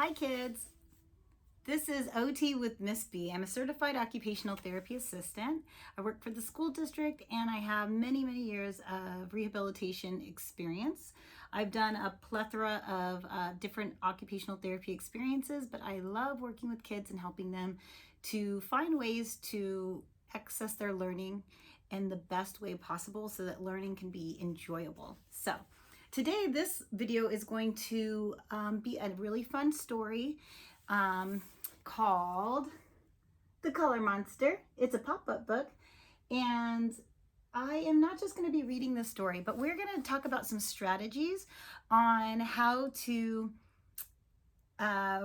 Hi kids, this is OT with Ms.B. I'm a certified occupational therapy assistant. I work for the school district and I have many years of rehabilitation experience. I've done a plethora of different occupational therapy experiences, but I love working with kids and helping them to find ways to access their learning in the best way possible so that learning can be enjoyable. So today, this video is going to be a really fun story called The Color Monster. It's a pop-up book, and I am not just going to be reading this story, but we're going to talk about some strategies on how to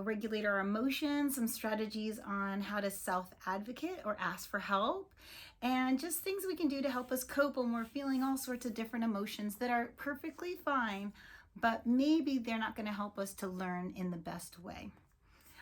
regulate our emotions, some strategies on how to self-advocate or ask for help, and just things we can do to help us cope when we're feeling all sorts of different emotions that are perfectly fine, but maybe they're not going to help us to learn in the best way.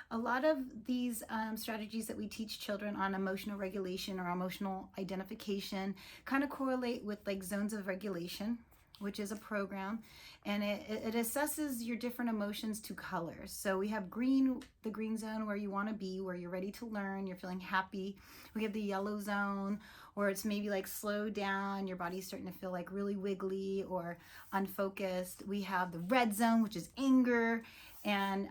A lot of these strategies that we teach children on emotional regulation or emotional identification kind of correlate with like zones of regulation, which is a program, and it assesses your different emotions to colors. So we have green, the green zone where you want to be, where you're ready to learn, you're feeling happy. We have the yellow zone where it's maybe like slow down, your body's starting to feel like really wiggly or unfocused. We have the red zone, which is anger and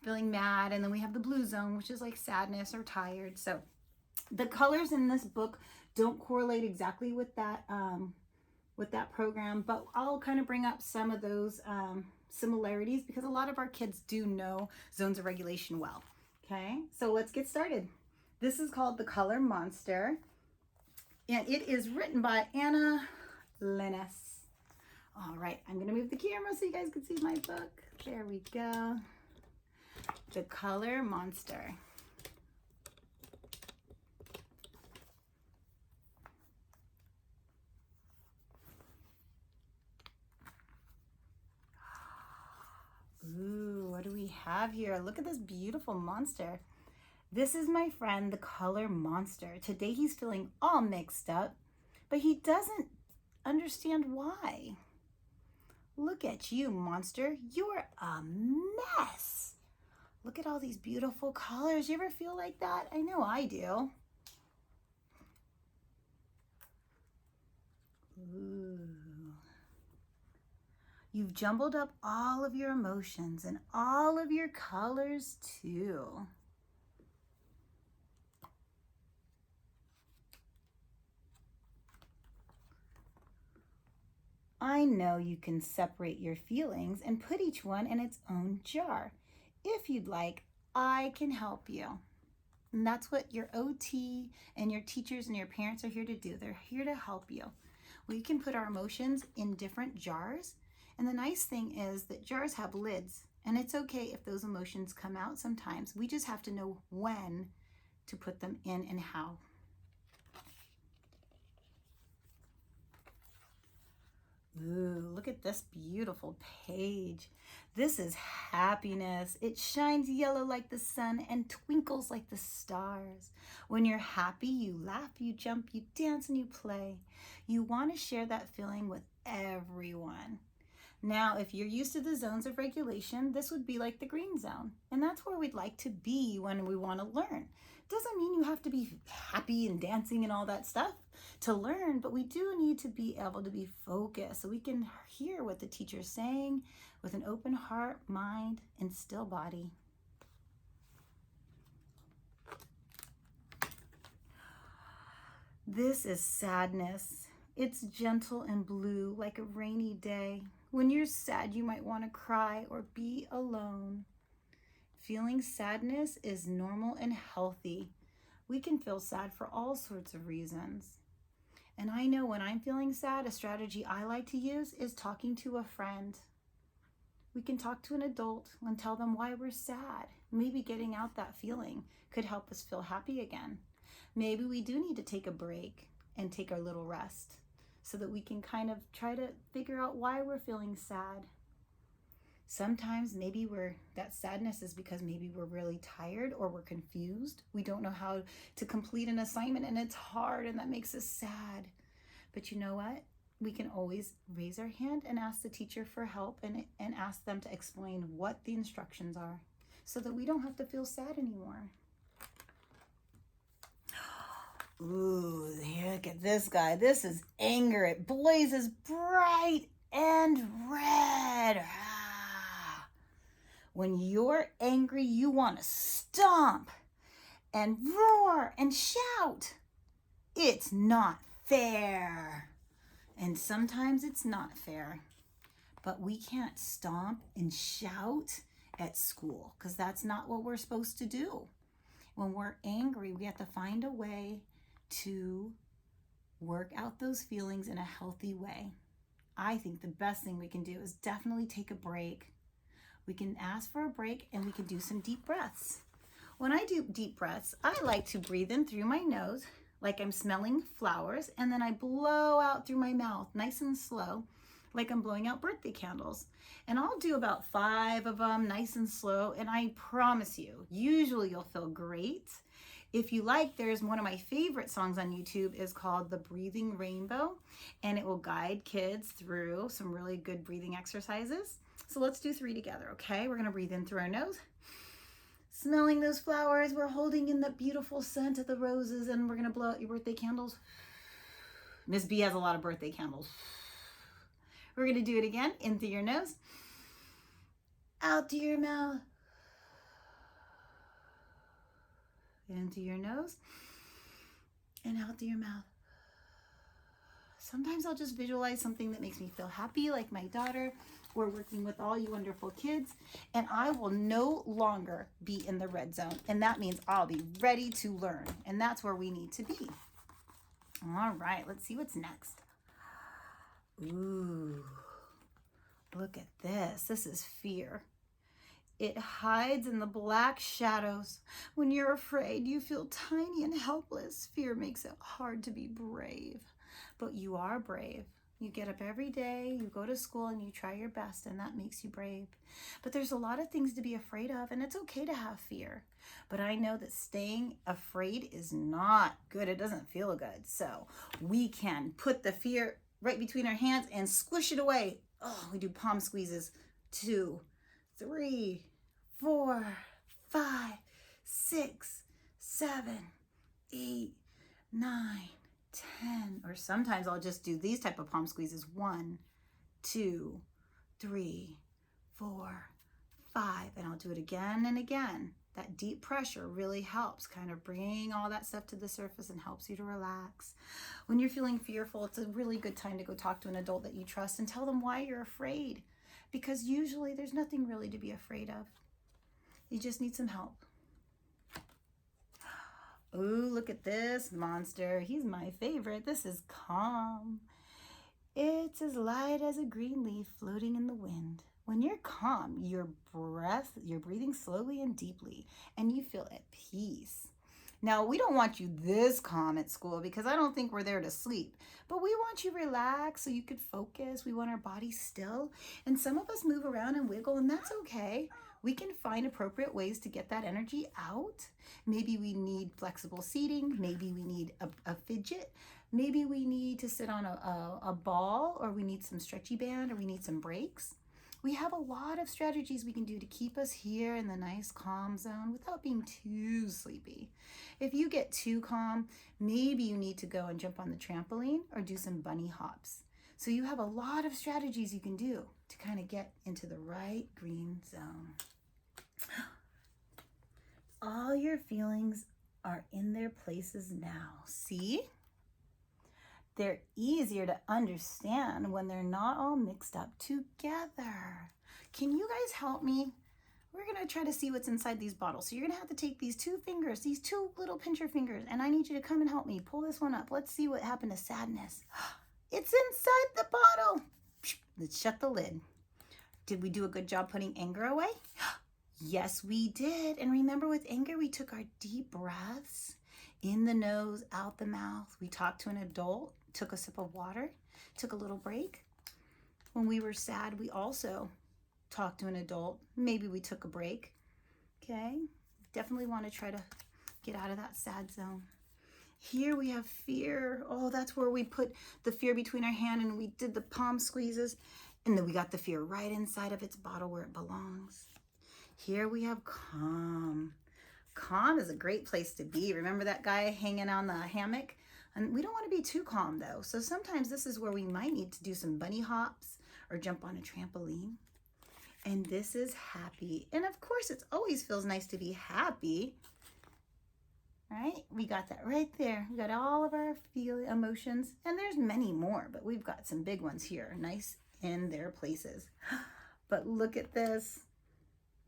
feeling mad, and then we have the blue zone, which is like sadness or tired. So the colors in this book don't correlate exactly with that program, but I'll kind of bring up some of those similarities because a lot of our kids do know zones of regulation well. Okay, so let's get started. This is called The Color Monster, and it is written by Anna Lennes. All right, I'm gonna move the camera so you guys can see my book. There we go. The Color Monster. Ooh, what do we have here? Look at this beautiful monster. This is my friend, the Color Monster. Today he's feeling all mixed up, but he doesn't understand why. Look at you, monster. You're a mess. Look at all these beautiful colors. You ever feel like that? I know I do. Ooh. You've jumbled up all of your emotions and all of your colors too. I know you can separate your feelings and put each one in its own jar. If you'd like, I can help you. And that's what your OT and your teachers and your parents are here to do. They're here to help you. We can put our emotions in different jars. And the nice thing is that jars have lids, and it's okay if those emotions come out sometimes. We just have to know when to put them in and how. Ooh, look at this beautiful page. This is happiness. It shines yellow like the sun and twinkles like the stars. When you're happy, you laugh, you jump, you dance, and you play. You want to share that feeling with everyone. Now, if you're used to the zones of regulation, this would be like the green zone. And that's where we'd like to be when we want to learn. Doesn't mean you have to be happy and dancing and all that stuff to learn, but we do need to be able to be focused so we can hear what the teacher's saying with an open heart, mind, and still body. This is sadness. It's gentle and blue like a rainy day. When you're sad, you might want to cry or be alone. Feeling sadness is normal and healthy. We can feel sad for all sorts of reasons. And I know when I'm feeling sad, a strategy I like to use is talking to a friend. We can talk to an adult and tell them why we're sad. Maybe getting out that feeling could help us feel happy again. Maybe we do need to take a break and take our little rest so that we can kind of try to figure out why we're feeling sad. Sometimes maybe that sadness is because maybe we're really tired or we're confused. We don't know how to complete an assignment and it's hard and that makes us sad. But you know what? We can always raise our hand and ask the teacher for help and ask them to explain what the instructions are so that we don't have to feel sad anymore. Ooh, look at this guy. This is anger. It blazes bright and red. When you're angry, you want to stomp and roar and shout. It's not fair. And sometimes it's not fair. But we can't stomp and shout at school because that's not what we're supposed to do. When we're angry, we have to find a way to work out those feelings in a healthy way. I think the best thing we can do is definitely take a break. We can ask for a break and we can do some deep breaths. When I do deep breaths, I like to breathe in through my nose like I'm smelling flowers, and then I blow out through my mouth nice and slow like I'm blowing out birthday candles. And I'll do about 5 of them nice and slow, and I promise you, usually you'll feel great. If you like, there's one of my favorite songs on YouTube is called The Breathing Rainbow, and it will guide kids through some really good breathing exercises. So let's do 3 together, okay? We're gonna breathe in through our nose, smelling those flowers. We're holding in the beautiful scent of the roses, and we're gonna blow out your birthday candles. Ms.B has a lot of birthday candles. We're gonna do it again, in through your nose, out through your mouth, into your nose, and out through your mouth. Sometimes I'll just visualize something that makes me feel happy, like my daughter, or working with all you wonderful kids, and I will no longer be in the red zone, and that means I'll be ready to learn, and that's where we need to be. All right, let's see what's next. Ooh, look at this. This is fear. It hides in the black shadows. When you're afraid, you feel tiny and helpless. Fear makes it hard to be brave, but you are brave. You get up every day, you go to school, and you try your best, and that makes you brave. But there's a lot of things to be afraid of, and it's okay to have fear. But I know that staying afraid is not good. It doesn't feel good. So we can put the fear right between our hands and squish it away. Oh, we do palm squeezes. 2, 3, 4, 5, 6, 7, 8, 9, 10. Or sometimes I'll just do these type of palm squeezes. 1, 2, 3, 4, 5. And I'll do it again and again. That deep pressure really helps kind of bring all that stuff to the surface and helps you to relax. When you're feeling fearful, it's a really good time to go talk to an adult that you trust and tell them why you're afraid. Because usually there's nothing really to be afraid of. You just need some help. Ooh, look at this monster. He's my favorite. This is calm. It's as light as a green leaf floating in the wind. When you're calm, you're breathing slowly and deeply, and you feel at peace. Now, we don't want you this calm at school because I don't think we're there to sleep, but we want you relaxed so you could focus. We want our bodies still, and some of us move around and wiggle, and that's okay. We can find appropriate ways to get that energy out. Maybe we need flexible seating. Maybe we need a fidget. Maybe we need to sit on a ball, or we need some stretchy band, or we need some breaks. We have a lot of strategies we can do to keep us here in the nice calm zone without being too sleepy. If you get too calm, maybe you need to go and jump on the trampoline or do some bunny hops. So you have a lot of strategies you can do to kind of get into the right green zone. All your feelings are in their places now. See? They're easier to understand when they're not all mixed up together. Can you guys help me? We're gonna try to see what's inside these bottles. So you're gonna have to take these 2 fingers, these 2 little pincher fingers, and I need you to come and help me. Pull this one up. Let's see what happened to sadness. It's inside the bottle. Let's shut the lid. Did we do a good job putting anger away? Yes, we did. And remember, with anger, we took our deep breaths in the nose, out the mouth. We talked to an adult, took a sip of water, took a little break. When we were sad, we also talked to an adult. Maybe we took a break. Okay? Definitely want to try to get out of that sad zone. Here we have fear. Oh, that's where we put the fear between our hand and we did the palm squeezes. And then we got the fear right inside of its bottle where it belongs. here we have calm. Calm is a great place to be. Remember that guy hanging on the hammock? And we don't want to be too calm though. So sometimes this is where we might need to do some bunny hops or jump on a trampoline. And this is happy. And of course, it always feels nice to be happy. Right? We got that right there. We got all of our emotions, and there's many more, but we've got some big ones here, nice in their places. But look at this.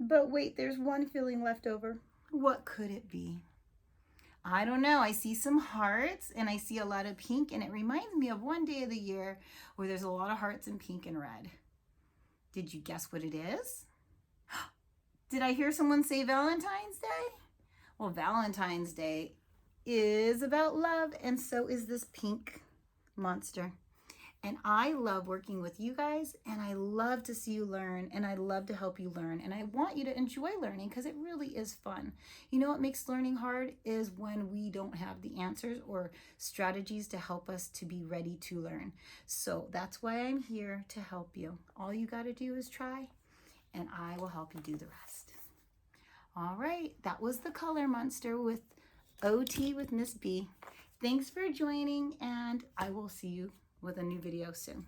But wait, there's one feeling left over. What could it be? I don't know. I see some hearts and I see a lot of pink, and it reminds me of one day of the year where there's a lot of hearts in pink and red. Did you guess what it is? Did I hear someone say Valentine's Day? Well, Valentine's Day is about love, and so is this pink monster. And I love working with you guys, and I love to see you learn, and I love to help you learn, and I want you to enjoy learning because it really is fun. You know what makes learning hard is when we don't have the answers or strategies to help us to be ready to learn. So that's why I'm here to help you. All you got to do is try, and I will help you do the rest. All right, that was the color monster with OT with Ms. B. Thanks for joining, and I will see you with a new video soon.